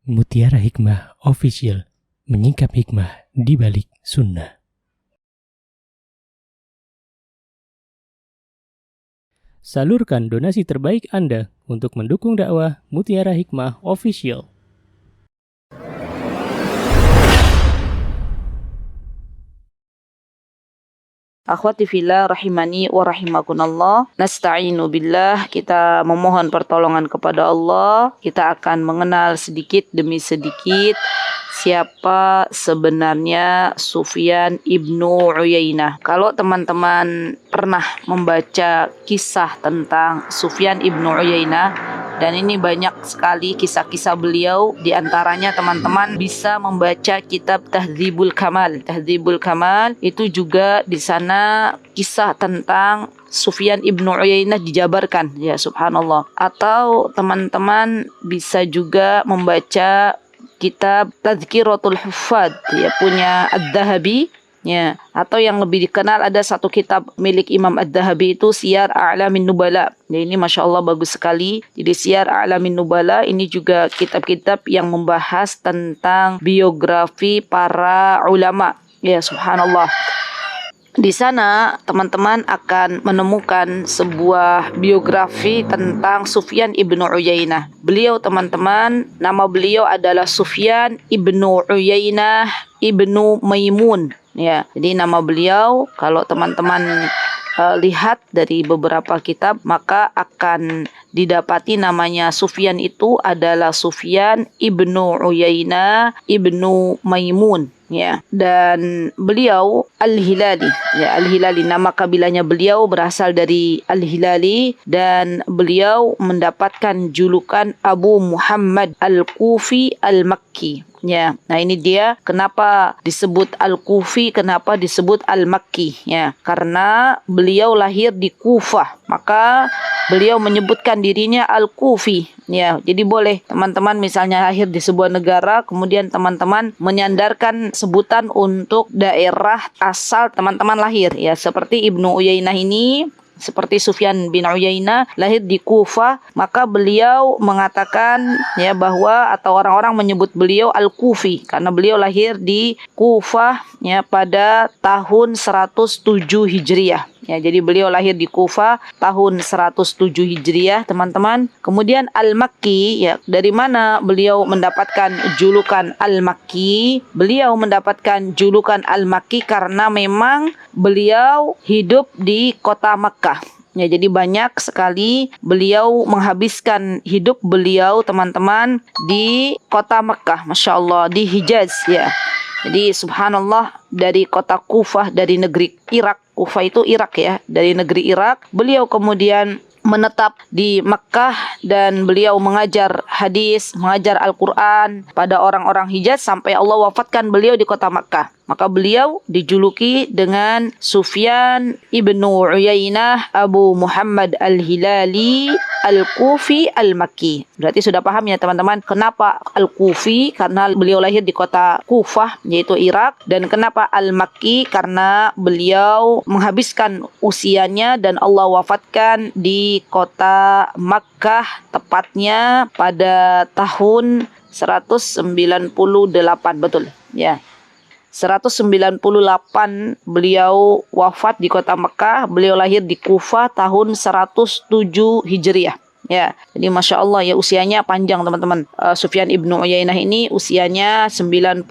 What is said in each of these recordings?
Mutiara Hikmah Official, menyingkap hikmah di balik sunnah. Salurkan donasi terbaik Anda untuk mendukung dakwah Mutiara Hikmah Official. Akhwati fillah rahimani wa rahimakunallah. Nasta'inu billah, kita memohon pertolongan kepada Allah. Kita akan mengenal sedikit demi sedikit siapa sebenarnya Sufyan ibnu Uyainah. Kalau teman-teman pernah membaca kisah tentang Sufyan ibnu Uyainah, dan ini banyak sekali kisah-kisah beliau, di antaranya teman-teman bisa membaca kitab Tahdzibul Kamal. Tahdzibul Kamal itu juga di sana kisah tentang Sufyan ibnu Uyainah dijabarkan, ya subhanallah. Atau teman-teman bisa juga membaca kitab Tazkiratul Huffaz, ya, punya Adz-Dzahabi, ya. Atau yang lebih dikenal ada satu kitab milik Imam Adz-Dzahabi, itu Siyar A'lamin Nubala. Ya, ini Masya Allah bagus sekali. Jadi Siyar A'lamin Nubala ini juga kitab-kitab yang membahas tentang biografi para ulama, ya subhanallah. Di sana teman-teman akan menemukan sebuah biografi tentang Sufyan ibnu Uyainah. Beliau teman-teman, nama beliau adalah Sufyan ibnu Uyainah ibnu Maimun. Ya, jadi nama beliau kalau teman-teman lihat dari beberapa kitab, maka akan didapati namanya Sufyan itu adalah Sufyan ibnu Uyainah ibnu Maimun. Ya, dan beliau Al-Hilali, ya, Al-Hilali, nama kabilahnya beliau berasal dari Al-Hilali, dan beliau mendapatkan julukan Abu Muhammad Al-Kufi Al-Makki. Ya, nah ini dia kenapa disebut Al-Kufi, kenapa disebut Al-Makki, ya, karena beliau lahir di Kufah, maka beliau menyebutkan dirinya Al-Kufi. Ya, jadi boleh teman-teman misalnya lahir di sebuah negara, kemudian teman-teman menyandarkan sebutan untuk daerah asal teman-teman lahir, ya, seperti Ibnu Uyainah ini, seperti Sufyan bin Uyainah lahir di Kufah, maka beliau mengatakan, ya, bahwa atau orang-orang menyebut beliau Al-Kufi karena beliau lahir di Kufah, ya, pada tahun 107 Hijriah. Ya, jadi beliau lahir di Kufah tahun 107 Hijriah, teman-teman. Kemudian Al-Makki, ya, dari mana beliau mendapatkan julukan Al-Makki? Beliau mendapatkan julukan Al-Makki karena memang beliau hidup di kota Makkah. Ya, jadi banyak sekali beliau menghabiskan hidup beliau, teman-teman, di kota Makkah, Masya Allah, di Hijaz, ya. Jadi subhanallah, dari kota Kufah, dari negeri Irak, Kufah itu Irak, ya, dari negeri Irak, beliau kemudian menetap di Makkah dan beliau mengajar hadis, mengajar Al-Quran pada orang-orang Hijaz sampai Allah wafatkan beliau di kota Makkah. Maka beliau dijuluki dengan Sufyan ibnu Uyainah Abu Muhammad Al-Hilali Al-Kufi Al-Makki. Berarti sudah paham, ya teman-teman, kenapa Al-Kufi? Karena beliau lahir di kota Kufah, yaitu Irak. Dan kenapa Al-Makki? Karena beliau menghabiskan usianya dan Allah wafatkan di kota Makkah, tepatnya pada tahun 198, betul, ya. 198 beliau wafat di kota Mekah. Beliau lahir di Kufah tahun 107 Hijriah. Ya, jadi Masya Allah, ya, usianya panjang, teman-teman. Sufyan ibnu Uyainah ini usianya 91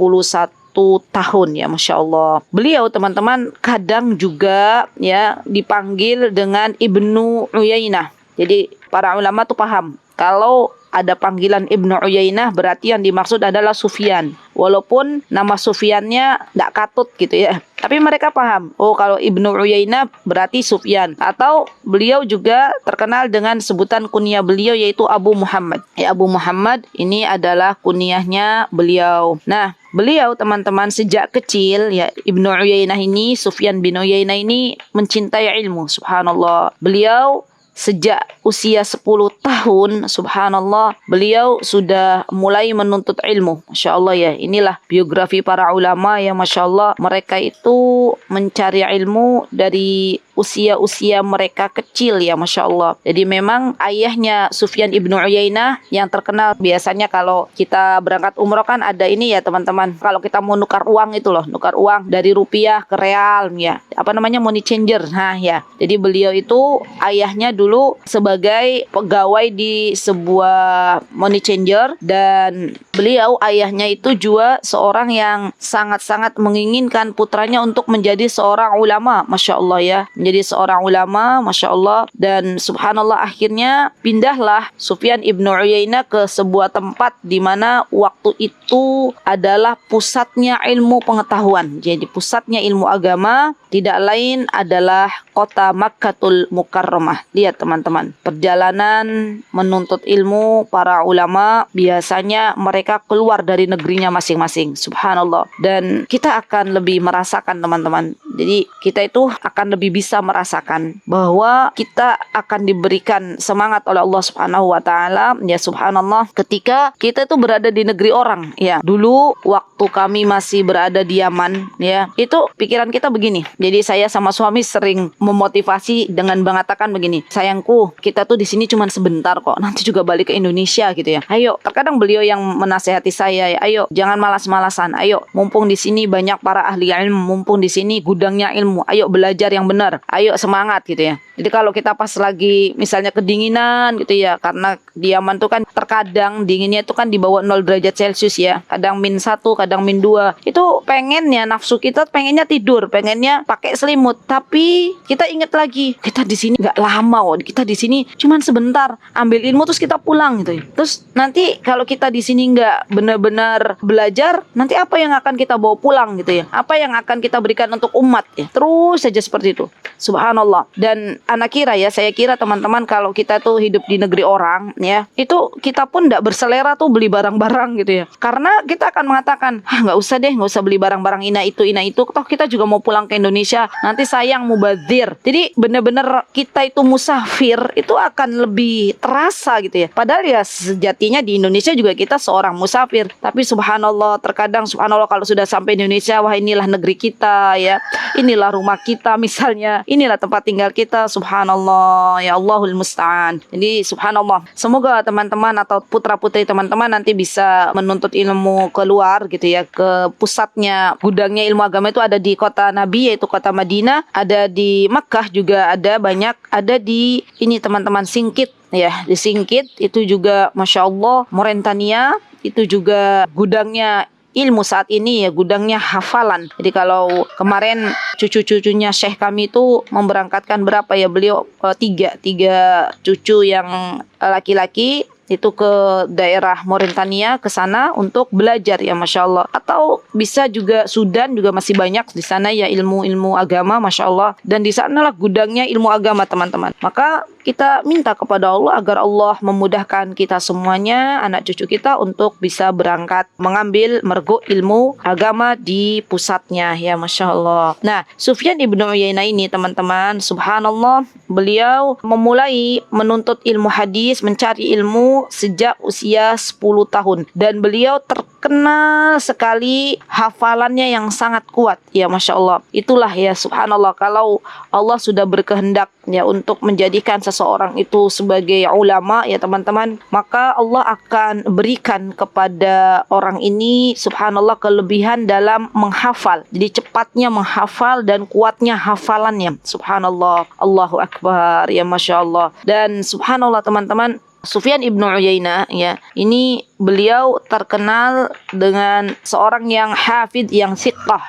tahun, ya, Masya Allah. Beliau, teman-teman, kadang juga, ya, dipanggil dengan Ibnu Uyainah. Jadi para ulama tuh paham kalau ada panggilan Ibnu Uyainah berarti yang dimaksud adalah Sufyan. Walaupun nama Sufyannya tidak katut gitu, ya. Tapi mereka paham, oh kalau Ibnu Uyainah berarti Sufyan. Atau beliau juga terkenal dengan sebutan kunyah beliau yaitu Abu Muhammad. Ya, Abu Muhammad ini adalah kunyahnya beliau. Nah, beliau, teman-teman, sejak kecil, ya, Ibnu Uyainah ini, Sufyan bin Uyainah ini mencintai ilmu, subhanallah. Beliau sejak usia 10 tahun, subhanallah, beliau sudah mulai menuntut ilmu. Masya Allah, ya, inilah biografi para ulama, ya, Masya Allah. Mereka itu mencari ilmu dari usia-usia mereka kecil ya, Masya Allah. Jadi memang ayahnya Sufyan ibnu Uyainah yang terkenal, biasanya kalau kita berangkat umroh kan ada ini ya teman-teman, kalau kita mau nukar uang itu loh, nukar uang dari rupiah ke real ya, apa namanya, money changer. Nah ya, jadi beliau itu ayahnya dulu sebagai pegawai di sebuah money changer, dan beliau ayahnya itu juga seorang yang sangat-sangat menginginkan putranya untuk menjadi seorang ulama, Masya Allah ya, menjadi seorang ulama, Masya Allah. Dan subhanallah, akhirnya pindahlah Sufyan ibnu Uyainah ke sebuah tempat di mana waktu itu adalah pusatnya ilmu pengetahuan. Jadi pusatnya ilmu agama tidak lain adalah kota Makkatul Mukarramah. Lihat teman-teman, perjalanan menuntut ilmu para ulama biasanya mereka keluar dari negerinya masing-masing, subhanallah. Dan kita akan lebih merasakan teman-teman, jadi kita itu akan lebih bisa merasakan bahwa kita akan diberikan semangat oleh Allah Subhanahu wa taala ya, subhanallah, ketika kita itu berada di negeri orang ya. Dulu waktu kami masih berada di Yaman ya, itu pikiran kita begini. Jadi saya sama suami sering memotivasi dengan mengatakan begini, sayangku, kita tuh di sini cuma sebentar kok, nanti juga balik ke Indonesia gitu ya. Ayo, terkadang beliau yang menasehati saya ya, ayo jangan malas-malasan, ayo mumpung di sini banyak para ahli ilmu, mumpung di sini gudangnya ilmu, ayo belajar yang benar, ayo semangat gitu ya. Jadi kalau kita pas lagi misalnya kedinginan gitu ya, karena di Yaman tuh kan terkadang dinginnya itu kan di bawah 0 derajat Celcius ya, kadang -1, kadang -2. Itu pengennya, nafsu kita pengennya tidur, pengennya pakai selimut, tapi kita ingat lagi, kita di sini nggak lama kok, kita di sini cuman sebentar, ambil ilmu terus kita pulang gitu ya. Terus nanti kalau kita di sini nggak benar-benar belajar, nanti apa yang akan kita bawa pulang gitu ya, apa yang akan kita berikan untuk umat ya. Terus saja seperti itu, subhanallah. Dan anak kira ya, saya kira teman-teman, kalau kita tuh hidup di negeri orang ya, itu kita pun nggak berselera tuh beli barang-barang gitu ya, karena kita akan mengatakan, nggak usah deh, nggak usah beli barang-barang ina itu, toh kita juga mau pulang ke Indonesia, nanti sayang mubazir. Jadi benar-benar kita itu musafir itu akan lebih terasa gitu ya, padahal ya sejatinya di Indonesia juga kita seorang musafir. Tapi subhanallah, terkadang subhanallah kalau sudah sampai Indonesia, wah inilah negeri kita ya, inilah rumah kita misalnya, inilah tempat tinggal kita, subhanallah ya, Allahul musta'an. Jadi subhanallah, semoga teman-teman atau putra-putri teman-teman nanti bisa menuntut ilmu keluar gitu ya, ke pusatnya gudangnya ilmu agama itu ada di kota Nabi, yaitu kota Madinah, ada di Makkah juga ada banyak, ada di ini teman-teman Singkit ya, di Singkit itu juga Masya Allah, Mauritania itu juga gudangnya ilmu saat ini ya, gudangnya hafalan. Jadi kalau kemarin cucu-cucunya Syekh kami itu memberangkatkan berapa ya, beliau tiga cucu yang laki-laki itu ke daerah Mauritania, ke sana untuk belajar ya, Masya Allah. Atau bisa juga Sudan juga masih banyak di sana ya ilmu-ilmu agama, Masya Allah. Dan di sanalah gudangnya ilmu agama teman-teman. Maka kita minta kepada Allah agar Allah memudahkan kita semuanya, anak cucu kita, untuk bisa berangkat mengambil mergo ilmu agama di pusatnya ya, Masya Allah. Nah, Sufyan ibnu Uyainah ini teman-teman, subhanallah, beliau memulai menuntut ilmu hadis, mencari ilmu sejak usia 10 tahun. Dan beliau terkenal sekali hafalannya yang sangat kuat ya, Masya Allah. Itulah ya, subhanallah, kalau Allah sudah berkehendak ya untuk menjadikan seseorang itu sebagai ulama ya teman-teman, maka Allah akan berikan kepada orang ini subhanallah kelebihan dalam menghafal. Jadi cepatnya menghafal dan kuatnya hafalannya, subhanallah, Allahu Akbar ya, Masya Allah. Dan subhanallah teman-teman, Sufyan ibnu Uyainah ya, ini beliau terkenal dengan seorang yang hafid, yang siqah.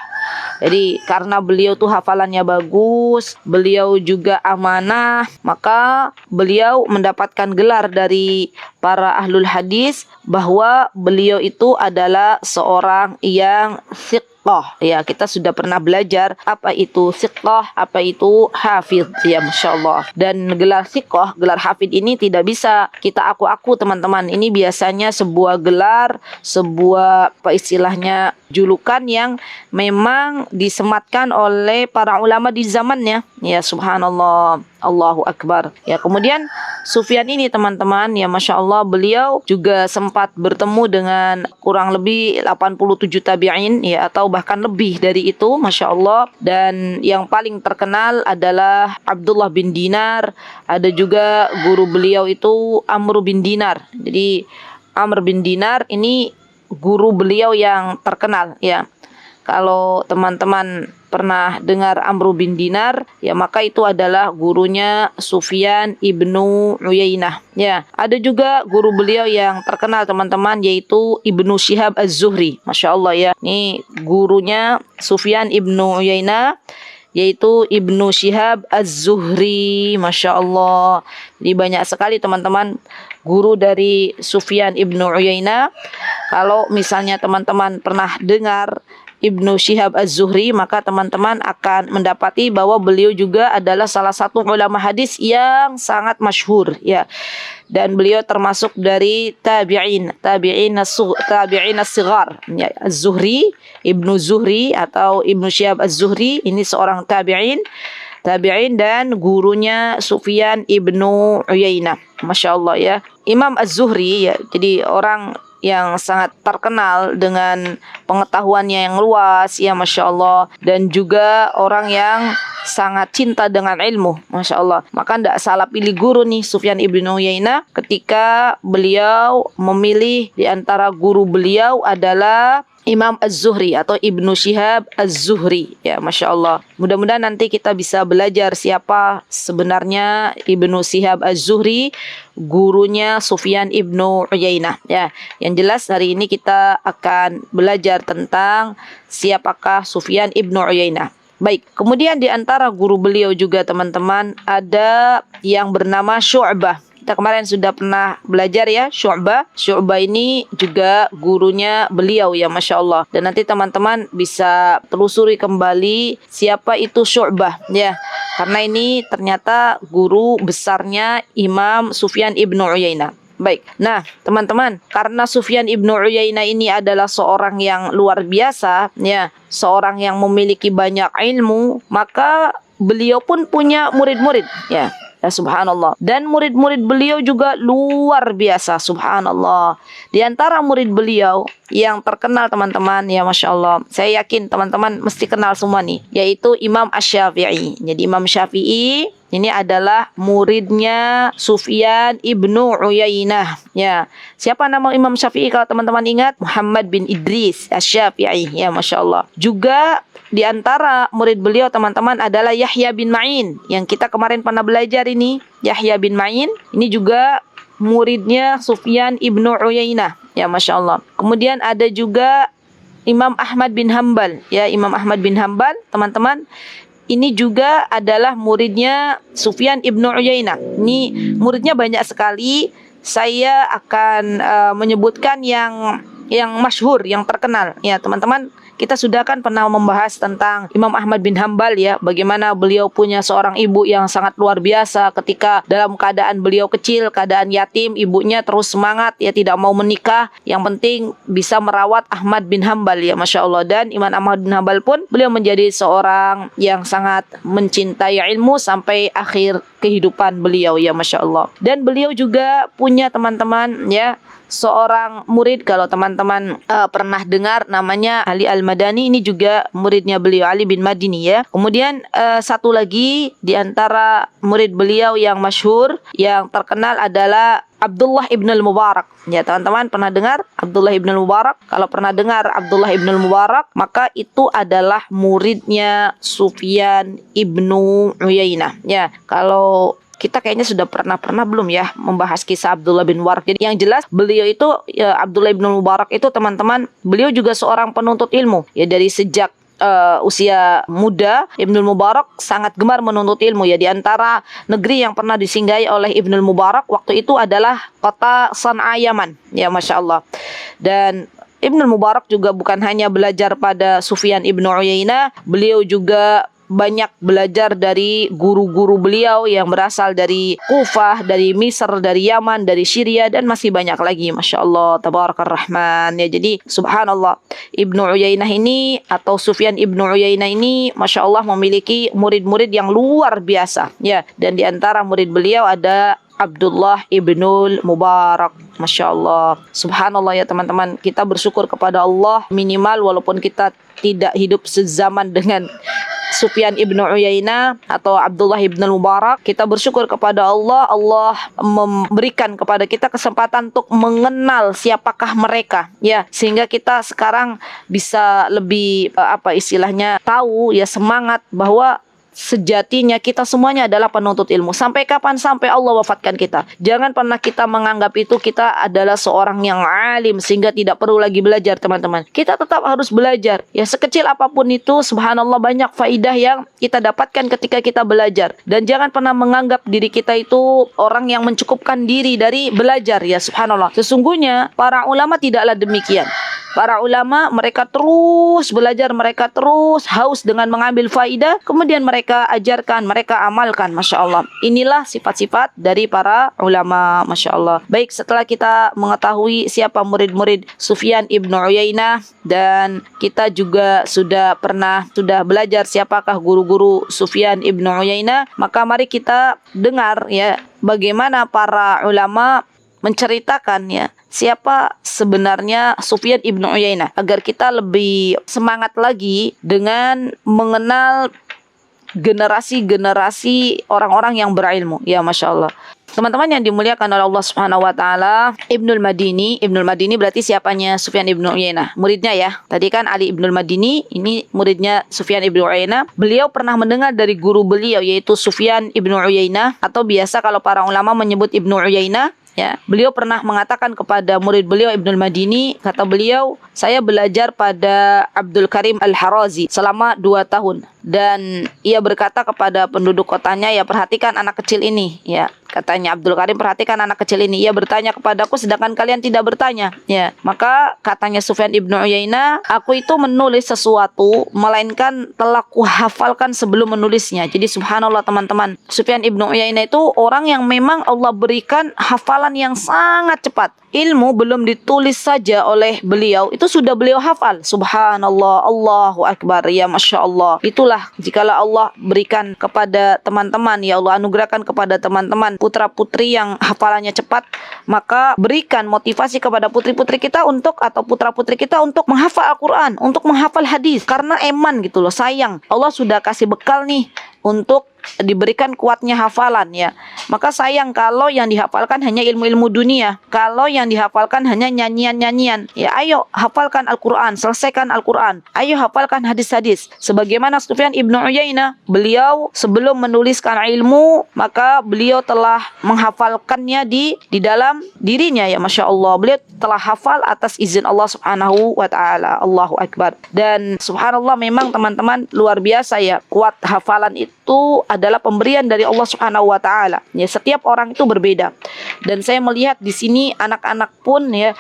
Jadi karena beliau tuh hafalannya bagus, beliau juga amanah, maka beliau mendapatkan gelar dari para ahlul hadis bahwa beliau itu adalah seorang yang siqah. Ya, kita sudah pernah belajar apa itu siqah, apa itu hafid ya, Masya Allah. Dan gelar siqah, gelar hafid ini tidak bisa kita aku-aku teman-teman. Ini biasanya sebuah gelar, sebuah apa istilahnya, julukan yang memang disematkan oleh para ulama di zamannya ya, subhanallah. Allahu Akbar. Ya, kemudian Sufyan ini teman-teman, ya Masya Allah, beliau juga sempat bertemu dengan kurang lebih 87 tabi'in, ya, atau bahkan lebih dari itu, Masya Allah. Dan yang paling terkenal adalah Abdullah bin Dinar. Ada juga guru beliau itu Amr bin Dinar. Jadi Amr bin Dinar ini guru beliau yang terkenal, ya. Kalau teman-teman pernah dengar Amr bin Dinar, ya maka itu adalah gurunya Sufyan ibnu Uyainah. Ya, ada juga guru beliau yang terkenal teman-teman, yaitu Ibnu Syihab Az-Zuhri. Masya Allah, ya. Ini gurunya Sufyan ibnu Uyainah, yaitu Ibnu Syihab Az-Zuhri. Masya Allah. Jadi banyak sekali teman-teman guru dari Sufyan ibnu Uyainah. Kalau misalnya teman-teman pernah dengar Ibnu Syihab Az-Zuhri, maka teman-teman akan mendapati bahwa beliau juga adalah salah satu ulama hadis yang sangat masyhur, ya. Dan beliau termasuk dari tabi'in as-sighar. Ya, Az-Zuhri, Ibnu Zuhri atau Ibnu Syihab Az-Zuhri ini seorang tabi'in dan gurunya Sufyan ibnu Uyainah. Masya Allah, ya. Imam Az-Zuhri, ya, jadi orang yang sangat terkenal dengan pengetahuannya yang luas, ya Masya Allah, dan juga orang yang sangat cinta dengan ilmu, Masya Allah. Maka tidak salah pilih guru nih Sufyan ibnu Uyainah ketika beliau memilih di antara guru beliau adalah Imam Az-Zuhri atau Ibnu Syihab Az-Zuhri, ya Masya Allah. Mudah-mudahan nanti kita bisa belajar siapa sebenarnya Ibnu Syihab Az-Zuhri, gurunya Sufyan ibnu Uyainah, ya. Yang jelas hari ini kita akan belajar tentang siapakah Sufyan ibnu Uyainah. Baik, kemudian di antara guru beliau juga teman-teman ada yang bernama Syu'bah. Kita kemarin sudah pernah belajar, ya, Syu'bah. Syu'bah ini juga gurunya beliau, ya Masya Allah. Dan nanti teman-teman bisa telusuri kembali siapa itu Syu'bah, ya. Karena ini ternyata guru besarnya Imam Sufyan ibnu Uyainah. Baik, nah teman-teman, karena Sufyan ibnu Uyainah ini adalah seorang yang luar biasa, ya, seorang yang memiliki banyak ilmu, maka beliau pun punya murid-murid, ya. Ya, subhanallah. Dan murid-murid beliau juga luar biasa, subhanallah. Di antara murid beliau yang terkenal teman-teman, ya Masya Allah, saya yakin teman-teman mesti kenal semua nih, yaitu Imam Asy-Syafi'i. Jadi Imam Syafi'i ini adalah muridnya Sufyan ibnu Uyainah, ya. Siapa nama Imam Syafi'i kalau teman-teman ingat? Muhammad bin Idris Asy-Syafi'i, ya Masya Allah. Juga di antara murid beliau teman-teman adalah Yahya bin Ma'in, yang kita kemarin pernah belajar ini. Yahya bin Ma'in ini juga muridnya Sufyan ibnu Uyainah, ya Masya Allah. Kemudian ada juga Imam Ahmad bin Hambal, ya. Imam Ahmad bin Hambal teman-teman ini juga adalah muridnya Sufyan ibnu Uyainah. Ini muridnya banyak sekali. Saya akan menyebutkan yang masyhur, yang terkenal, ya teman-teman. Kita sudah kan pernah membahas tentang Imam Ahmad bin Hambal, ya, bagaimana beliau punya seorang ibu yang sangat luar biasa. Ketika dalam keadaan beliau kecil, keadaan yatim, ibunya terus semangat, ya, tidak mau menikah, yang penting bisa merawat Ahmad bin Hambal, ya Masya Allah. Dan Imam Ahmad bin Hambal pun beliau menjadi seorang yang sangat mencintai ilmu sampai akhir kehidupan beliau, ya Masya Allah. Dan beliau juga punya teman-teman, ya, seorang murid, kalau teman-teman pernah dengar namanya Ali Al-Madani, ini juga muridnya beliau, Ali bin Madini, ya. Kemudian satu lagi di antara murid beliau yang masyhur, yang terkenal adalah Abdullah ibn al-Mubarak. Ya teman-teman pernah dengar Abdullah ibn al-Mubarak? Kalau pernah dengar Abdullah ibn al-Mubarak, maka itu adalah muridnya Sufyan ibnu Uyainah. Ya, kalau kita kayaknya sudah pernah belum ya membahas kisah Abdullah bin Mubarak. Jadi yang jelas beliau itu, ya, Abdullah bin Mubarak itu teman-teman, beliau juga seorang penuntut ilmu. Ya, dari sejak usia muda Ibnul Mubarak sangat gemar menuntut ilmu, ya. Di antara negeri yang pernah disinggahi oleh Ibnul Mubarak waktu itu adalah kota San'a, Yaman, ya Masya Allah. Dan Ibnul Mubarak juga bukan hanya belajar pada Sufyan ibnu Uyainah, beliau juga banyak belajar dari guru-guru beliau yang berasal dari Kufah, dari Misr, dari Yaman, dari Syria, dan masih banyak lagi. Masya Allah, Tabarakar Rahman. Ya, jadi subhanallah, Ibnu Uyainah ini atau Sufyan Ibnu Uyainah ini Masya Allah memiliki murid-murid yang luar biasa. Ya, dan di antara murid beliau ada Abdullah ibnul Mubarak. Masya Allah, subhanallah ya teman-teman. Kita bersyukur kepada Allah, minimal walaupun kita tidak hidup sezaman dengan Sufyan ibnu Uyainah atau Abdullah ibnul Mubarak, kita bersyukur kepada Allah. Allah memberikan kepada kita kesempatan untuk mengenal siapakah mereka, ya, sehingga kita sekarang bisa lebih tahu, ya, semangat bahwa sejatinya kita semuanya adalah penuntut ilmu. Sampai kapan? Sampai Allah wafatkan kita. Jangan pernah kita menganggap itu kita adalah seorang yang alim sehingga tidak perlu lagi belajar, teman-teman. Kita tetap harus belajar. Ya, sekecil apapun itu, subhanallah, banyak faidah yang kita dapatkan ketika kita belajar. Dan jangan pernah menganggap diri kita itu orang yang mencukupkan diri dari belajar. Ya, subhanallah. Sesungguhnya para ulama tidaklah demikian. Para ulama mereka terus belajar, mereka terus haus dengan mengambil faidah, kemudian mereka ajarkan, mereka amalkan. Masya Allah. Inilah sifat-sifat dari para ulama. Masya Allah. Baik, setelah kita mengetahui siapa murid-murid Sufyan ibnu Uyainah, dan kita juga sudah belajar siapakah guru-guru Sufyan ibnu Uyainah, maka mari kita dengar, ya, bagaimana para ulama menceritakan, ya, siapa sebenarnya Sufyan ibnu Uyainah, agar kita lebih semangat lagi dengan mengenal generasi-generasi orang-orang yang berilmu. Ya, Masya Allah. Teman-teman yang dimuliakan oleh Allah Subhanahu wa taala, Ibnul Madini berarti siapanya? Sufyan ibnu Uyainah, muridnya ya. Tadi kan Ali Ibnul Madini, ini muridnya Sufyan ibnu Uyainah. Beliau pernah mendengar dari guru beliau, yaitu Sufyan ibnu Uyainah, atau biasa kalau para ulama menyebut Ibnu Uyainah. Ya, beliau pernah mengatakan kepada murid beliau Ibnul Madini, kata beliau, saya belajar pada Abdul Karim Al-Harazi selama 2 tahun. Dan ia berkata kepada penduduk kotanya, ya, perhatikan anak kecil ini, ya. Katanya Abdul Karim, perhatikan anak kecil ini. Ia bertanya kepadaku sedangkan kalian tidak bertanya. Ya, maka katanya Sufyan ibnu Uyainah, aku itu menulis sesuatu melainkan telah kuhafalkan sebelum menulisnya. Jadi subhanallah teman-teman, Sufyan ibnu Uyainah itu orang yang memang Allah berikan hafalan yang sangat cepat. Ilmu belum ditulis saja oleh beliau, itu sudah beliau hafal. Subhanallah, Allahu Akbar, ya, Masya Allah. Itulah jikalau Allah berikan kepada teman-teman, ya Allah anugerahkan kepada teman-teman putra-putri yang hafalannya cepat, maka berikan motivasi kepada putri-putri kita atau putra-putri kita untuk menghafal Al-Quran, untuk menghafal hadis. Karena eman gitu loh, sayang. Allah sudah kasih bekal nih untuk diberikan kuatnya hafalan, ya. Maka sayang kalau yang dihafalkan hanya ilmu-ilmu dunia, kalau yang dihafalkan hanya nyanyian-nyanyian. Ya, ayo hafalkan Al-Quran, selesaikan Al-Quran. Ayo hafalkan hadis-hadis. Sebagaimana Sufyan ibnu Uyainah, beliau sebelum menuliskan ilmu, maka beliau telah menghafalkannya di dalam dirinya, ya, Masya Allah. Beliau telah hafal atas izin Allah Subhanahu wa ta'ala. Allahu Akbar. Dan subhanallah, memang teman-teman luar biasa, ya, kuat hafalan itu adalah pemberian dari Allah Subhanahu wa taala. Ya, setiap orang itu berbeda. Dan saya melihat di sini anak-anak pun, ya,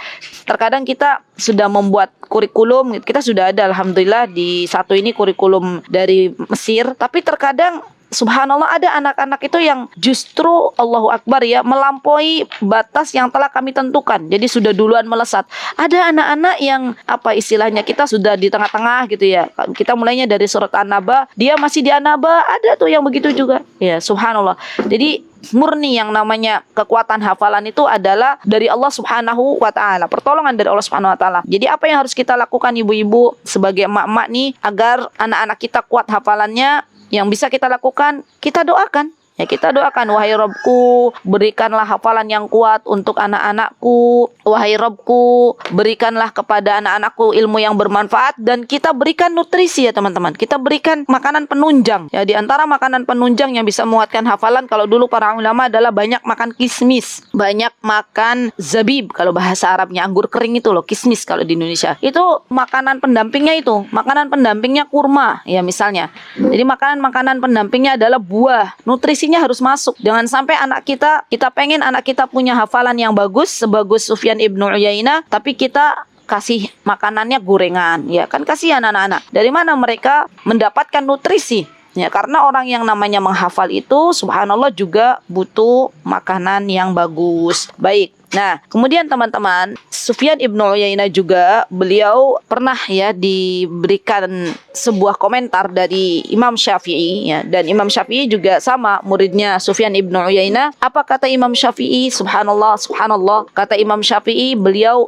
terkadang kita sudah membuat kurikulum, kita sudah ada alhamdulillah di satu ini kurikulum dari Mesir, tapi terkadang subhanallah ada anak-anak itu yang justru Allahu Akbar, ya, melampaui batas yang telah kami tentukan. Jadi sudah duluan melesat. Ada anak-anak yang istilahnya kita sudah di tengah-tengah gitu, ya. Kita mulainya dari surat An-Naba, dia masih di An-Naba, ada tuh yang begitu juga. Ya, subhanallah. Jadi murni yang namanya kekuatan hafalan itu adalah dari Allah Subhanahu wa taala, pertolongan dari Allah Subhanahu wa taala. Jadi apa yang harus kita lakukan ibu-ibu sebagai emak-emak nih agar anak-anak kita kuat hafalannya? Yang bisa kita lakukan, kita doakan. Ya, kita doakan, wahai Rabbku, berikanlah hafalan yang kuat untuk anak-anakku. Wahai Rabbku, berikanlah kepada anak-anakku ilmu yang bermanfaat. Dan kita berikan nutrisi, ya teman-teman. Kita berikan makanan penunjang. Ya, di antara makanan penunjang yang bisa menguatkan hafalan, kalau dulu para ulama adalah banyak makan kismis, banyak makan zabib, kalau bahasa Arabnya anggur kering itu loh, kismis kalau di Indonesia. Itu makanan pendampingnya itu. Makanan pendampingnya kurma, ya misalnya. Jadi makanan pendampingnya adalah buah. Nutrisinya harus masuk. Jangan sampai kita pengen anak kita punya hafalan yang bagus, sebagus Sufyan ibnu Uyainah, tapi kita kasih makanannya gorengan. Ya kan, kasihan anak-anak. Dari mana mereka mendapatkan nutrisi? Ya, karena orang yang namanya menghafal itu subhanallah juga butuh makanan yang bagus. Baik. Nah, kemudian teman-teman, Sufyan ibnu Uyainah juga beliau pernah ya diberikan sebuah komentar dari Imam Syafi'i ya, dan Imam Syafi'i juga sama muridnya Sufyan ibnu Uyainah. Apa kata Imam Syafi'i? Subhanallah, subhanallah. Kata Imam Syafi'i,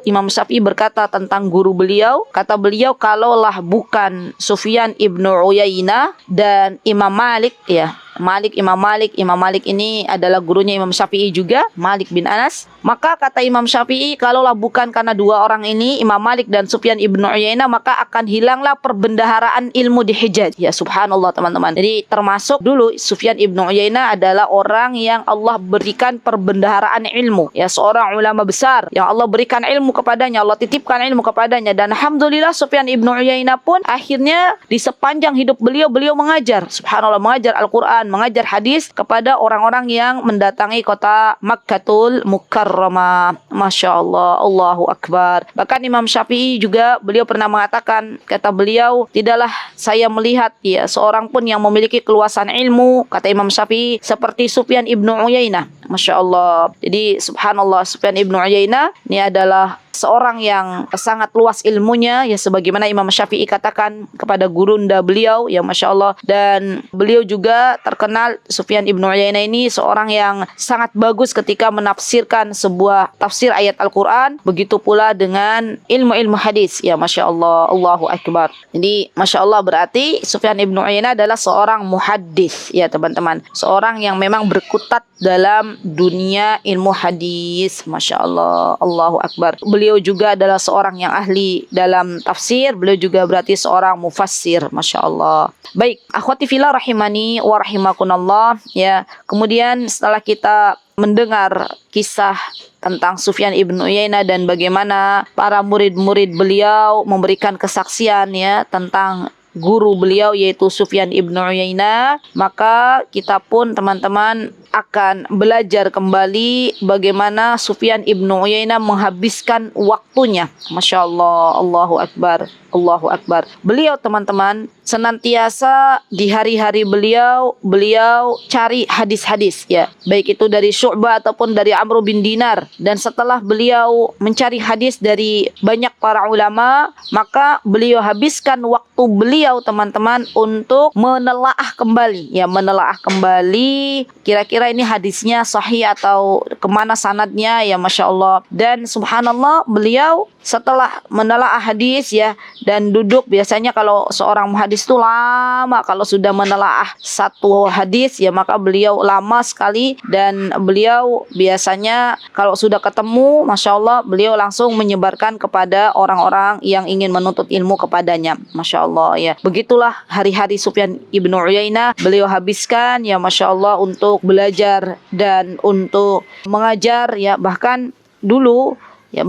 Imam Syafi'i berkata tentang guru beliau, kata beliau, kalaulah bukan Sufyan ibnu Uyainah dan Imam Malik ya, Imam Malik ini adalah gurunya Imam Syafi'i juga, Malik bin Anas. Maka kata Imam Syafi'i, kalaulah bukan karena dua orang ini, Imam Malik dan Sufyan ibnu Uyainah, maka akan hilanglah perbendaharaan ilmu di Hijaz. Ya subhanallah teman-teman. Jadi termasuk dulu Sufyan ibnu Uyainah adalah orang yang Allah berikan perbendaharaan ilmu. Ya, seorang ulama besar yang Allah berikan ilmu kepadanya, Allah titipkan ilmu kepadanya. Dan alhamdulillah Sufyan ibnu Uyainah pun akhirnya di sepanjang hidup beliau mengajar. Subhanallah, mengajar Al-Quran, mengajar hadis kepada orang-orang yang mendatangi kota Makkatul Mukarramah. Masya Allah, Allahu Akbar. Bahkan Imam Syafi'i juga beliau pernah mengatakan, kata beliau, tidaklah saya melihat ya seorang pun yang memiliki keluasan ilmu, kata Imam Syafi'i, seperti Sufyan ibnu Uyainah. Masya Allah. Jadi subhanallah, Sufyan ibnu Uyainah ini adalah seorang yang sangat luas ilmunya ya, sebagaimana Imam Syafi'i katakan kepada gurunda beliau ya, Masya Allah. Dan beliau juga terkenal, Sufyan ibnu Uyainah ini seorang yang sangat bagus ketika menafsirkan sebuah tafsir ayat Al-Quran, begitu pula dengan ilmu-ilmu hadis ya, Masya Allah, Allahu Akbar. Jadi Masya Allah, berarti Sufyan ibnu Uyainah adalah seorang muhaddis ya teman-teman, seorang yang memang berkutat dalam dunia ilmu hadis. Masya Allah, Allahu Akbar. Beliau juga adalah seorang yang ahli dalam tafsir. Beliau juga berarti seorang mufassir. Masya Allah. Baik, akhwati fillah rahimani wa rahimakunallah ya. Kemudian setelah kita mendengar kisah tentang Sufyan ibnu Uyainah dan bagaimana para murid-murid beliau memberikan kesaksian ya tentang guru beliau yaitu Sufyan ibnu Uyainah, maka kita pun teman-teman akan belajar kembali bagaimana Sufyan ibnu Uyainah menghabiskan waktunya. Masya Allah, Allahu Akbar, Allahu Akbar. Beliau teman-teman senantiasa di hari-hari beliau cari hadis-hadis ya, baik itu dari Syu'bah ataupun dari Amr bin Dinar. Dan setelah beliau mencari hadis dari banyak para ulama, maka beliau habiskan waktu beliau teman-teman untuk menelaah kembali ya, menelaah kembali kira-kira ini hadisnya sahih atau kemana sanadnya ya, Masya Allah. Dan subhanallah, beliau setelah menelaah hadis ya dan duduk, biasanya kalau seorang muhadis itu lama, kalau sudah menelaah satu hadis ya maka beliau lama sekali. Dan beliau biasanya kalau sudah ketemu, Masya Allah, beliau langsung menyebarkan kepada orang-orang yang ingin menuntut ilmu kepadanya. Masya Allah ya. Begitulah hari-hari Sufyan ibnu Uyainah beliau habiskan ya, Masya Allah, untuk belajar dan untuk mengajar ya. Bahkan dulu ya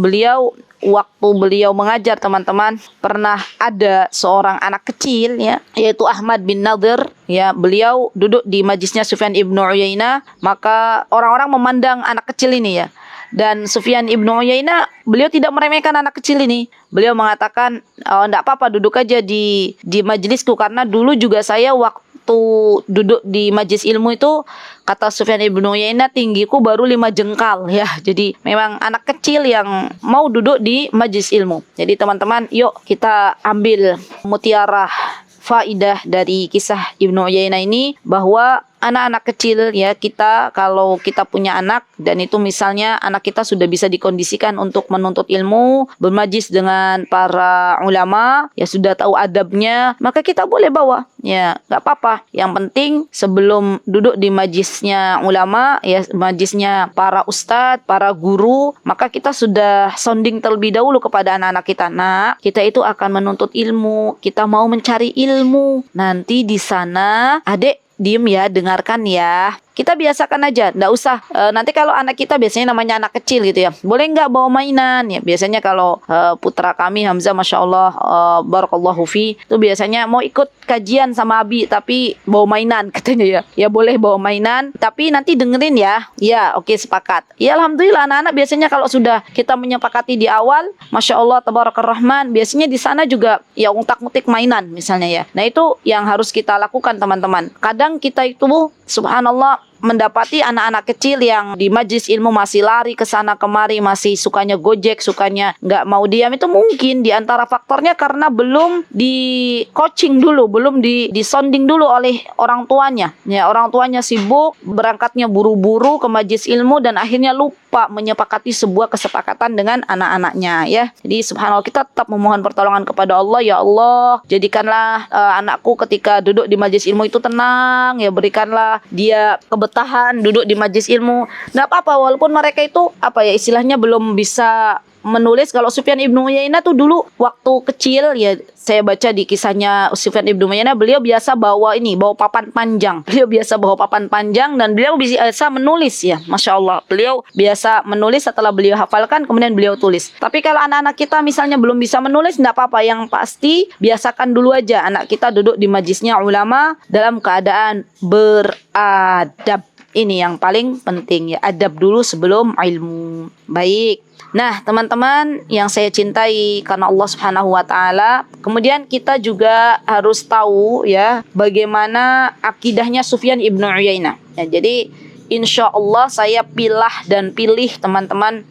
waktu beliau mengajar teman-teman, pernah ada seorang anak kecil ya, yaitu Ahmad bin Nadir ya. Beliau duduk di majlisnya Sufyan ibnu Uyainah, maka orang-orang memandang anak kecil ini ya. Dan Sufyan ibnu Uyainah, beliau tidak meremehkan anak kecil ini. Beliau mengatakan, oh, enggak apa-apa, duduk aja di majlisku, karena dulu juga saya waktu duduk di majlis ilmu itu, kata Sufyan ibnu Uyainah, tinggiku baru 5 jengkal ya. Jadi memang anak kecil yang mau duduk di majlis ilmu. Jadi teman-teman, yuk kita ambil mutiara faidah dari kisah Ibnu Uyainah ini, bahwa anak-anak kecil ya, kita kalau kita punya anak dan itu misalnya anak kita sudah bisa dikondisikan untuk menuntut ilmu, bermajlis dengan para ulama, ya sudah tahu adabnya, maka kita boleh bawa ya, nggak apa-apa. Yang penting sebelum duduk di majlisnya ulama ya, majlisnya para ustadz, para guru, maka kita sudah sounding terlebih dahulu kepada anak-anak kita. Nah, kita itu akan menuntut ilmu, kita mau mencari ilmu. Nanti di sana, adik diem ya, dengarkan ya. kita biasakan aja, nggak usah nanti kalau anak kita biasanya namanya anak kecil gitu ya, boleh nggak bawa mainan ya. Biasanya kalau putra kami Hamzah, masya Allah, barakallahu fi, itu biasanya mau ikut kajian sama Abi tapi bawa mainan katanya ya boleh bawa mainan tapi nanti dengerin ya oke, sepakat ya. Alhamdulillah anak-anak biasanya kalau sudah kita menyepakati di awal, masya Allah tabarakar rahman, biasanya di sana juga ya ngutak-ngutik mainan misalnya ya. Nah itu yang harus kita lakukan teman-teman. Kadang kita itu subhanallah mendapati anak-anak kecil yang di majlis ilmu masih lari ke sana kemari, masih sukanya gojek, sukanya nggak mau diam. Itu mungkin di antara faktornya karena belum di coaching dulu, belum di sounding dulu oleh orang tuanya. Ya, orang tuanya sibuk, berangkatnya buru-buru ke majlis ilmu dan akhirnya lupa menyepakati sebuah kesepakatan dengan anak-anaknya ya. Jadi subhanallah kita tetap memohon pertolongan kepada Allah. Ya Allah, jadikanlah anakku ketika duduk di majlis ilmu itu tenang ya, berikanlah dia tahan duduk di majlis ilmu. Nggak apa-apa walaupun mereka itu istilahnya belum bisa menulis. Kalau Sufyan ibnu Uyainah tuh dulu waktu kecil ya, saya baca di kisahnya Sufyan ibnu Uyainah, beliau biasa bawa papan panjang. Beliau biasa bawa papan panjang dan beliau biasa menulis ya. Masya Allah, beliau biasa menulis, setelah beliau hafalkan kemudian beliau tulis. Tapi kalau anak-anak kita misalnya belum bisa menulis, nggak apa-apa. Yang pasti biasakan dulu aja anak kita duduk di majlisnya ulama dalam keadaan beradab. Ini yang paling penting ya, adab dulu sebelum ilmu. Baik. Nah, teman-teman yang saya cintai karena Allah Subhanahu wa taala, kemudian kita juga harus tahu ya bagaimana akidahnya Sufyan ibnu Uyainah. Ya, jadi insya Allah saya pilih teman-teman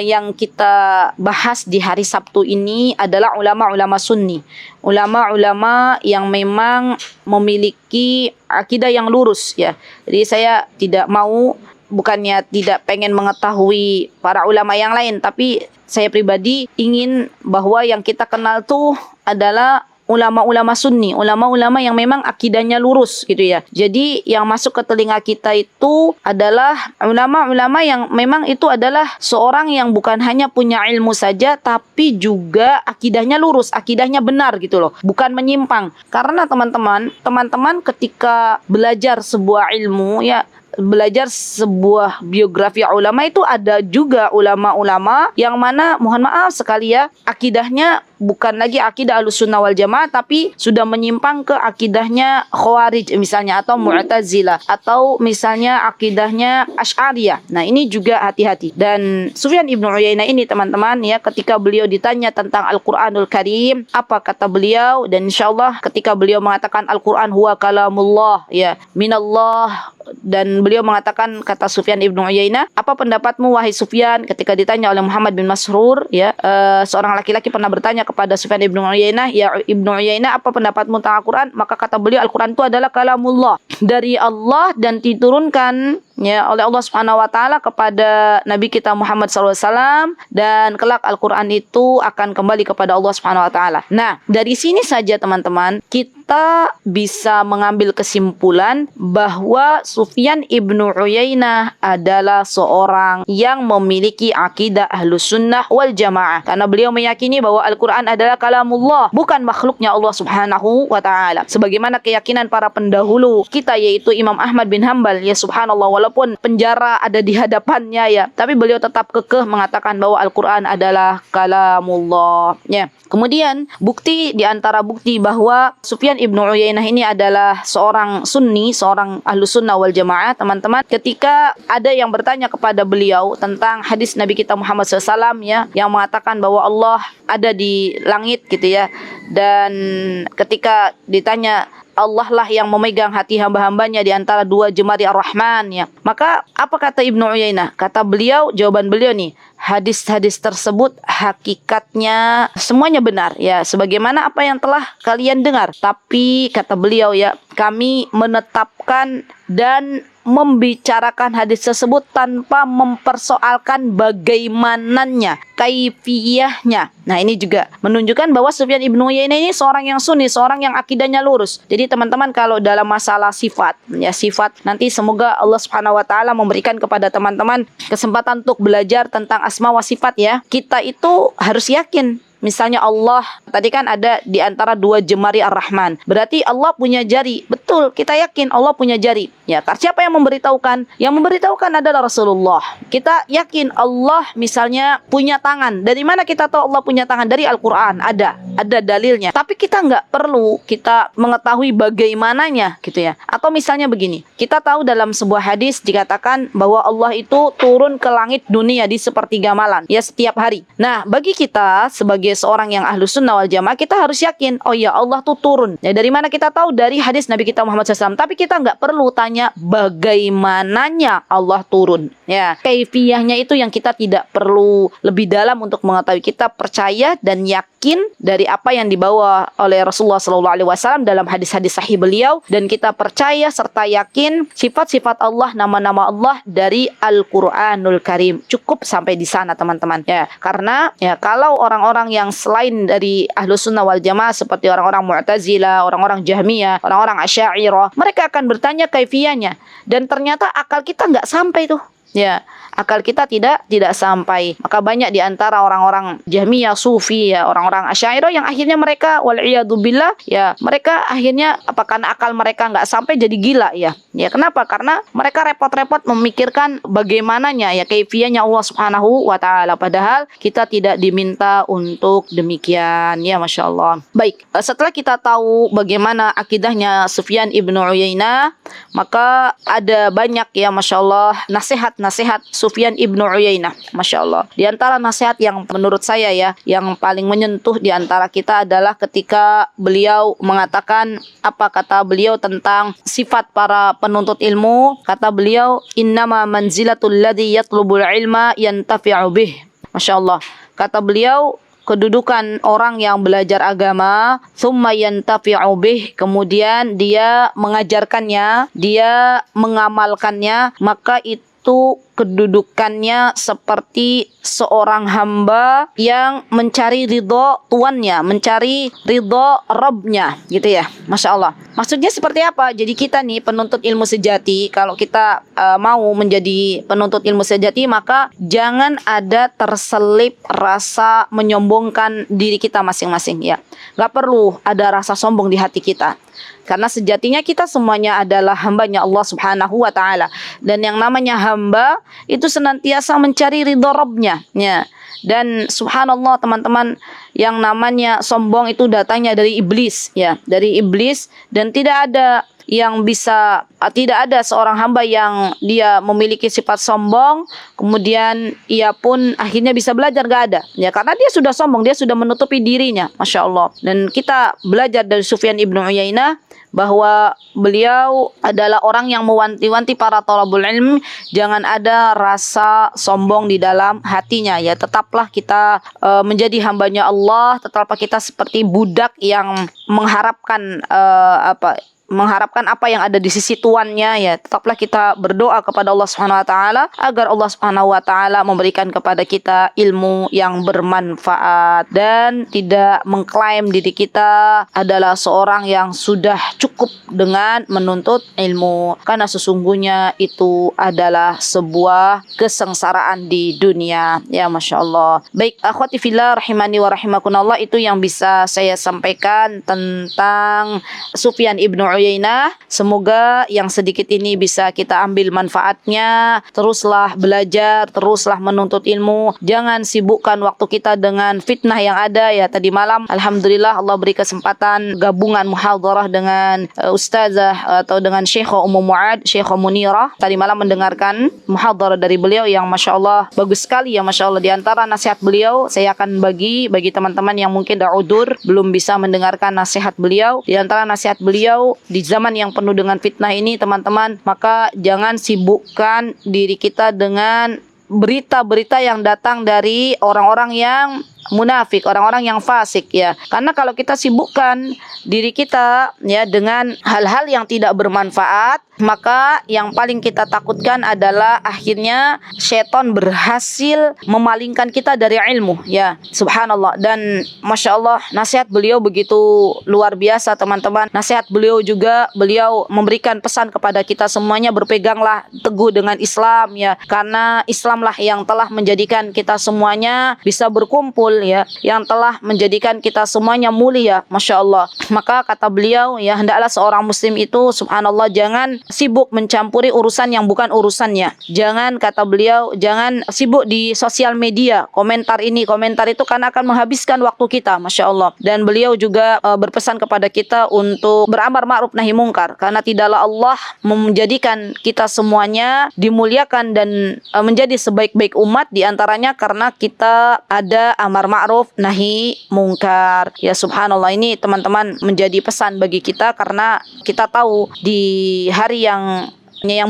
yang kita bahas di hari Sabtu ini adalah ulama-ulama sunni, ulama-ulama yang memang memiliki akidah yang lurus ya. Jadi saya tidak mau, bukannya tidak pengen mengetahui para ulama yang lain, tapi saya pribadi ingin bahwa yang kita kenal tuh adalah ulama-ulama sunni, ulama-ulama yang memang akidahnya lurus gitu ya. Jadi yang masuk ke telinga kita itu adalah ulama-ulama yang memang itu adalah seorang yang bukan hanya punya ilmu saja, tapi juga akidahnya lurus, akidahnya benar gitu loh, bukan menyimpang. Karena teman-teman ketika belajar sebuah ilmu ya, belajar sebuah biografi ulama, itu ada juga ulama-ulama yang mana mohon maaf sekali ya, akidahnya bukan lagi akidah Ahlussunnah wal Jamaah, tapi sudah menyimpang ke akidahnya Khawarij misalnya, atau Mu'tazilah, atau misalnya akidahnya Asy'ariyah. Nah, ini juga hati-hati. Dan Sufyan ibnu Uyainah ini teman-teman ya, ketika beliau ditanya tentang Al-Qur'anul Karim, apa kata beliau? Dan insyaallah ketika beliau mengatakan Al-Qur'an huwa kalamullah ya, minallah, dan beliau mengatakan, kata Sufyan ibnu Uyainah, apa pendapatmu wahai Sufyan? Ketika ditanya oleh Muhammad bin Masrur ya, seorang laki-laki pernah bertanya kepada Sufyan ibnu Uyainah, ya ibnu Uyainah, apa pendapatmu tentang Al-Quran? Maka kata beliau, Al-Quran itu adalah kalamullah, dari Allah dan diturunkan ya oleh Allah Subhanahu wa taala kepada Nabi kita Muhammad SAW, dan kelak Al-Quran itu akan kembali kepada Allah Subhanahu wa taala. Nah, dari sini saja teman-teman kita bisa mengambil kesimpulan bahwa Sufyan ibnu Uyainah adalah seorang yang memiliki akidah Ahlussunnah wal Jamaah, karena beliau meyakini bahwa Al-Quran adalah kalamullah, bukan makhluknya Allah Subhanahu wa taala, sebagaimana keyakinan para pendahulu kita, yaitu Imam Ahmad bin Hanbal ya. Subhanallah, walaupun penjara ada di hadapannya ya, tapi beliau tetap kekeh mengatakan bahwa Al-Quran adalah kalamullah ya. Kemudian bukti, di antara bukti bahwa Sufyan ibnu Uyainah ini adalah seorang sunni, seorang Ahlussunnah wal Jamaah, teman-teman, ketika ada yang bertanya kepada beliau tentang hadis Nabi kita Muhammad SAW ya, yang mengatakan bahwa Allah ada di langit gitu ya, dan ketika ditanya, Allah lah yang memegang hati hamba-hambanya di antara dua jemari Ar-Rahman ya. Maka apa kata Ibnu Uyainah? Kata beliau, jawaban beliau nih, hadis-hadis tersebut hakikatnya semuanya benar ya, sebagaimana apa yang telah kalian dengar. Tapi kata beliau ya, kami menetapkan dan membicarakan hadis tersebut tanpa mempersoalkan bagaimananya, kaifiyahnya. Nah, ini juga menunjukkan bahwa Sufyan ibnu Uyainah ini seorang yang sunni, seorang yang akidahnya lurus. Jadi teman-teman, kalau dalam masalah sifat ya, sifat, nanti semoga Allah Subhanahu wa taala memberikan kepada teman-teman kesempatan untuk belajar tentang asma wa sifat ya. Kita itu harus yakin misalnya Allah, tadi kan ada di antara dua jemari Ar-Rahman. Berarti Allah punya jari. Betul, kita yakin Allah punya jari. Ya, siapa yang memberitahukan? Yang memberitahukan adalah Rasulullah. Kita yakin Allah misalnya punya tangan. Dari mana kita tahu Allah punya tangan? Dari Al-Quran. Ada dalilnya. Tapi kita nggak perlu kita mengetahui bagaimananya gitu ya. Atau misalnya begini, kita tahu dalam sebuah hadis dikatakan bahwa Allah itu turun ke langit dunia di sepertiga malam, ya, setiap hari. Nah, bagi kita sebagai seorang yang ahlu sunnah wal jamaah, kita harus yakin, oh ya, Allah tuh turun. Ya, dari mana kita tahu? Dari hadis Nabi kita Muhammad SAW. Tapi kita nggak perlu tanya bagaimananya Allah turun. Ya, kaifiyahnya itu yang kita tidak perlu lebih dalam untuk mengetahui. Kita percaya dan yakin dari apa yang dibawa oleh Rasulullah SAW dalam hadis-hadis sahih beliau, dan kita percaya serta yakin sifat-sifat Allah, nama-nama Allah dari Al-Quranul Karim. Cukup sampai di sana, teman-teman. Ya, karena ya kalau orang-orang yang selain dari Ahlus Sunnah wal Jamaah seperti orang-orang Mu'tazilah, orang-orang Jahmiyah, orang-orang Asy'ariyah, mereka akan bertanya kaifiyahnya, dan ternyata akal kita nggak sampai tuh. Ya, akal kita tidak sampai. Maka banyak di antara orang-orang Jahmiyah, Sufi, ya, orang-orang Asy'ariyah yang akhirnya mereka wal'iyadzubillah, ya, mereka akhirnya karena akal mereka nggak sampai jadi gila, ya. Ya, kenapa? Karena mereka repot-repot memikirkan bagaimananya, ya, kaifiyahnya Allah Subhanahu wa taala, padahal kita tidak diminta untuk demikian, ya, Masya Allah. Baik, setelah kita tahu bagaimana akidahnya Sufyan ibnu Uyainah, maka ada banyak, ya, Masya Allah, nasihat Sufyan ibnu Uyainah, Masya Allah. Di antara nasihat yang menurut saya, ya, yang paling menyentuh di antara kita adalah ketika beliau mengatakan, apa kata beliau tentang sifat para penuntut ilmu. Kata beliau, innama manzilatul ladzi yatlubul ilma yantafi'u bih. Masya Allah. Kata beliau, kedudukan orang yang belajar agama, thumma yantafi'u bih, kemudian dia mengajarkannya, dia mengamalkannya, maka itu kedudukannya seperti seorang hamba yang mencari ridho tuannya, mencari ridho Rabbnya, gitu ya. Masya Allah. Maksudnya seperti apa? Jadi kita nih penuntut ilmu sejati, kalau kita mau menjadi penuntut ilmu sejati, maka jangan ada terselip rasa menyombongkan diri kita masing-masing, ya. Gak perlu ada rasa sombong di hati kita. Karena sejatinya kita semuanya adalah hambanya Allah Subhanahu wa ta'ala. Dan yang namanya hamba itu senantiasa mencari ridho Rabbnya, ya. Dan subhanallah, teman-teman, yang namanya sombong itu datangnya dari iblis, ya, dari iblis. Dan tidak ada seorang hamba yang dia memiliki sifat sombong kemudian ia pun akhirnya bisa belajar, gak ada, ya, karena dia sudah sombong, dia sudah menutupi dirinya, Masya Allah. Dan kita belajar dari Sufyan ibnu Uyainah bahwa beliau adalah orang yang mewanti-wanti para thalabul ilm, jangan ada rasa sombong di dalam hatinya, ya. Tetaplah kita menjadi hambanya Allah, tetaplah kita seperti budak yang mengharapkan apa yang ada di sisi tuannya, ya. Tetaplah kita berdoa kepada Allah Subhanahu wa taala agar Allah Subhanahu wa taala memberikan kepada kita ilmu yang bermanfaat dan tidak mengklaim diri kita adalah seorang yang sudah cukup dengan menuntut ilmu, karena sesungguhnya itu adalah sebuah kesengsaraan di dunia, ya. Masya Allah. Baik, akhwati fillah rahimani wa rahimakumullah, itu yang bisa saya sampaikan tentang Sufyan ibnu Uyainah. Semoga yang sedikit ini bisa kita ambil manfaatnya. Teruslah belajar, teruslah menuntut ilmu. Jangan sibukkan waktu kita dengan fitnah yang ada, ya. Tadi malam alhamdulillah Allah beri kesempatan gabungan muhadharah dengan ustazah atau dengan Syekh Mu'ad, Syekh Munirah. Tadi malam mendengarkan muhadharah dari beliau yang Masya Allah bagus sekali, ya. Masya Allah, di antara nasihat beliau saya akan bagi teman-teman yang mungkin udzur belum bisa mendengarkan nasihat beliau. Di antara nasihat beliau di zaman yang penuh dengan fitnah ini, teman-teman, maka jangan sibukkan diri kita dengan berita-berita yang datang dari orang-orang yang munafik, orang-orang yang fasik, ya. Karena kalau kita sibukkan diri kita, ya, dengan hal-hal yang tidak bermanfaat, maka yang paling kita takutkan adalah akhirnya syaitan berhasil memalingkan kita dari ilmu, ya. Subhanallah. Dan Masya Allah, nasihat beliau begitu luar biasa, teman-teman. Nasihat beliau juga, beliau memberikan pesan kepada kita semuanya, berpeganglah teguh dengan Islam, ya. Karena Islamlah yang telah menjadikan kita semuanya bisa berkumpul Rasul ya, yang telah menjadikan kita semuanya mulia, Masya Allah. Maka kata beliau ya, hendaklah seorang muslim itu subhanallah jangan sibuk mencampuri urusan yang bukan urusannya. Jangan, kata beliau, jangan sibuk di sosial media, komentar ini, komentar itu, karena akan menghabiskan waktu kita, Masya Allah. Dan beliau juga berpesan kepada kita untuk beramar ma'ruf nahi mungkar, karena tidaklah Allah menjadikan kita semuanya dimuliakan dan menjadi sebaik-baik umat diantaranya karena kita ada amar ma'ruf nahi mungkar. Ya subhanallah, ini teman-teman menjadi pesan bagi kita, karena kita tahu di hari yang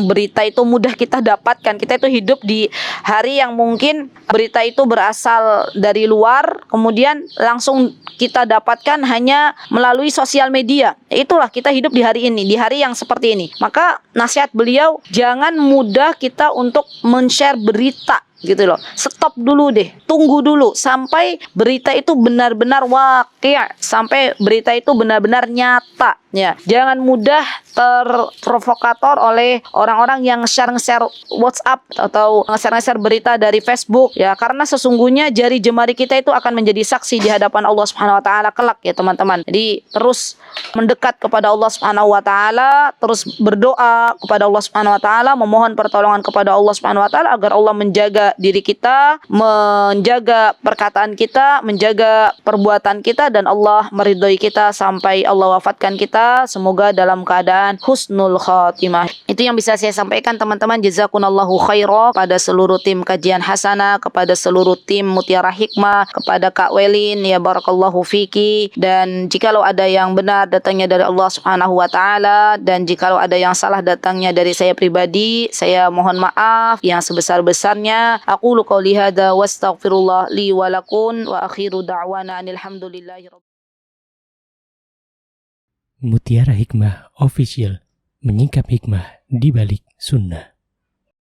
berita itu mudah kita dapatkan. Kita itu hidup di hari yang mungkin berita itu berasal dari luar, kemudian langsung kita dapatkan hanya melalui sosial media. Itulah kita hidup di hari ini, di hari yang seperti ini. Maka nasihat beliau, jangan mudah kita untuk men-share berita gitu loh. Stop dulu deh, tunggu dulu sampai berita itu benar-benar waqi', sampai berita itu benar-benar nyata ya. Jangan mudah terprovokator oleh orang-orang yang share-share WhatsApp atau share-share berita dari Facebook ya, karena sesungguhnya jari jemari kita itu akan menjadi saksi di hadapan Allah Subhanahu wa taala kelak ya teman-teman. Jadi terus mendekat kepada Allah Subhanahu wa taala, terus berdoa kepada Allah Subhanahu wa taala, memohon pertolongan kepada Allah Subhanahu wa taala agar Allah menjaga diri kita, menjaga perkataan kita, menjaga perbuatan kita, dan Allah meridhoi kita sampai Allah wafatkan kita, semoga dalam keadaan husnul khatimah. Itu yang bisa saya sampaikan teman-teman. Jazakumullahu khairan pada seluruh tim kajian hasanah, kepada seluruh tim Mutiara Hikmah, kepada Kak Welin ya, barakallahu fiki. Dan jikalau ada yang benar datangnya dari Allah Subhanahu wa taala, dan jikalau ada yang salah datangnya dari saya pribadi, saya mohon maaf yang sebesar-besarnya. Aqulu qouli hadza wastaghfirullah li wa lakum wa akhiru da'wana alhamdulillahi rabbil. Mutiara Hikmah Official, menyingkap hikmah di balik sunnah.